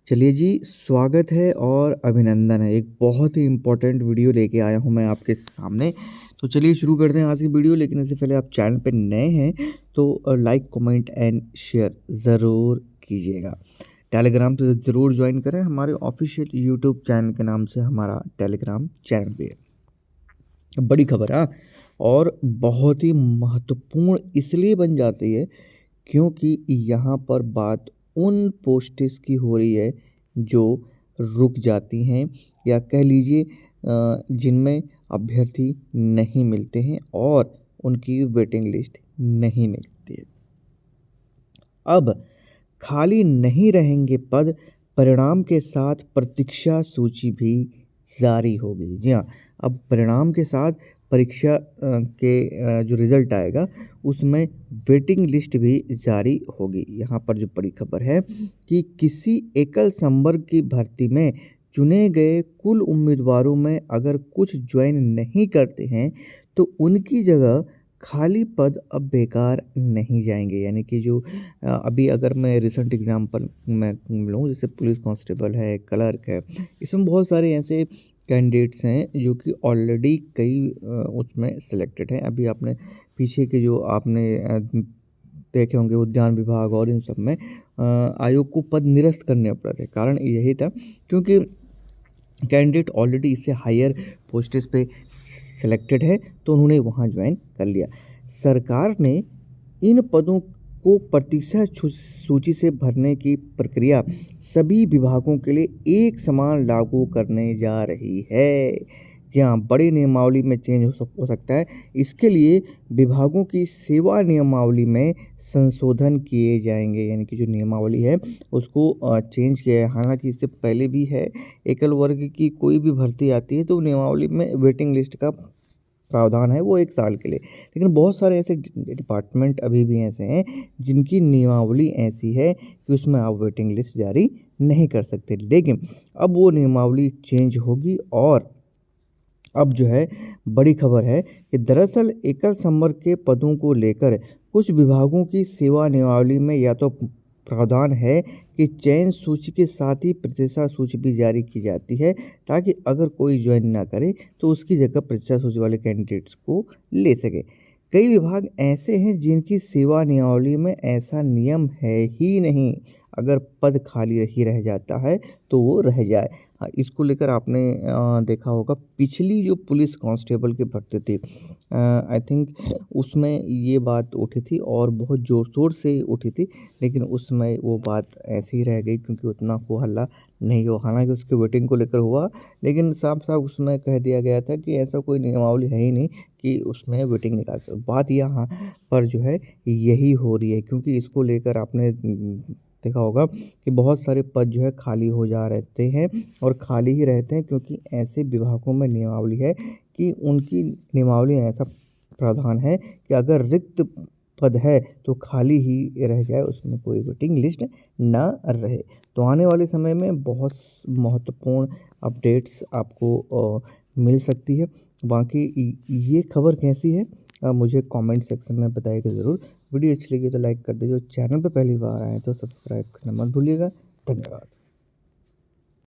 चलिए जी, स्वागत है और अभिनंदन है। एक बहुत ही इम्पोर्टेंट वीडियो लेके आया हूँ मैं आपके सामने। तो चलिए शुरू करते हैं आज की वीडियो, लेकिन इससे पहले आप चैनल पे नए हैं तो लाइक, कमेंट एंड शेयर ज़रूर कीजिएगा। टेलीग्राम पे ज़रूर जॉइन करें, हमारे ऑफिशियल यूट्यूब चैनल के नाम से हमारा टेलीग्राम चैनल भी है। बड़ी खबर है हाँ, और बहुत ही महत्वपूर्ण इसलिए बन जाती है क्योंकि यहाँ पर बात उन पोस्ट्स की हो रही है जो रुक जाती हैं या कह लीजिए जिनमें अभ्यर्थी नहीं मिलते हैं और उनकी वेटिंग लिस्ट नहीं निकलती है। अब खाली नहीं रहेंगे पद, परिणाम के साथ प्रतीक्षा सूची भी जारी होगी। जी हाँ, अब परिणाम के साथ परीक्षा के जो रिज़ल्ट आएगा उसमें वेटिंग लिस्ट भी जारी होगी। यहाँ पर जो बड़ी खबर है कि किसी एकल संवर्ग की भर्ती में चुने गए कुल उम्मीदवारों में अगर कुछ ज्वाइन नहीं करते हैं तो उनकी जगह खाली पद अब बेकार नहीं जाएँगे। यानी कि जो अभी अगर मैं रिसेंट एग्ज़ाम्पल मैं लूँ, जैसे पुलिस कांस्टेबल है, क्लर्क है, इसमें बहुत सारे ऐसे कैंडिडेट्स हैं जो कि ऑलरेडी कई उसमें सिलेक्टेड हैं। अभी आपने पीछे के जो आपने देखे होंगे उद्यान विभाग और इन सब में आयोग को पद निरस्त करने पड़े थे। कारण यही था क्योंकि कैंडिडेट ऑलरेडी इससे हायर पोस्ट्स पे सिलेक्टेड है तो उन्होंने वहाँ ज्वाइन कर लिया। सरकार ने इन पदों को प्रतीक्षा सूची से भरने की प्रक्रिया सभी विभागों के लिए एक समान लागू करने जा रही है। जी हाँ, बड़ी नियमावली में चेंज हो सकता है। इसके लिए विभागों की सेवा नियमावली में संशोधन किए जाएंगे। यानी कि जो नियमावली है उसको चेंज किया है। हालांकि इससे पहले भी है, एकल वर्ग की कोई भी भर्ती आती है तो नियमावली में वेटिंग लिस्ट का प्रावधान है वो 1 साल के लिए। लेकिन बहुत सारे ऐसे डिपार्टमेंट अभी भी ऐसे हैं जिनकी नियमावली ऐसी है कि उसमें आप वेटिंग लिस्ट जारी नहीं कर सकते। लेकिन अब वो नियमावली चेंज होगी और अब जो है बड़ी खबर है कि दरअसल एकल संवर्ग के पदों को लेकर कुछ विभागों की सेवा नियमावली में या तो प्रावधान है कि चयन सूची के साथ ही प्रतीक्षा सूची भी जारी की जाती है ताकि अगर कोई ज्वाइन ना करे तो उसकी जगह प्रतीक्षा सूची वाले कैंडिडेट्स को ले सके। कई विभाग ऐसे हैं जिनकी सेवा नियमावली में ऐसा नियम है ही नहीं। अगर पद खाली ही रह जाता है तो वो रह जाए। हाँ, इसको लेकर आपने देखा होगा पिछली जो पुलिस कांस्टेबल की भर्ती थी, आई थिंक उसमें ये बात उठी थी और बहुत ज़ोर-शोर से उठी थी। लेकिन उस समय वो बात ऐसे ही रह गई क्योंकि उतना हो हल्ला नहीं हुआ। हालाँकि उसकी वेटिंग को लेकर हुआ, लेकिन साफ-साफ उसमें कह दिया गया था कि ऐसा कोई नियमावली है ही नहीं कि उसमें वेटिंग निकाल सको। बात यहाँ पर जो है यही हो रही है क्योंकि इसको लेकर आपने देखा होगा कि बहुत सारे पद जो है खाली हो जा रहते हैं और खाली ही रहते हैं क्योंकि ऐसे विभागों में नियमावली है कि उनकी नियमावली में ऐसा प्रावधान है कि अगर रिक्त पद है तो खाली ही रह जाए, उसमें कोई वेटिंग लिस्ट ना रहे। तो आने वाले समय में बहुत महत्वपूर्ण अपडेट्स आपको मिल सकती है। बाकी ये खबर कैसी है मुझे कमेंट सेक्शन में बताइएगा ज़रूर। वीडियो अच्छी लगी तो लाइक कर दीजिए और चैनल पे पहली बार आए तो सब्सक्राइब करना मत भूलिएगा। धन्यवाद।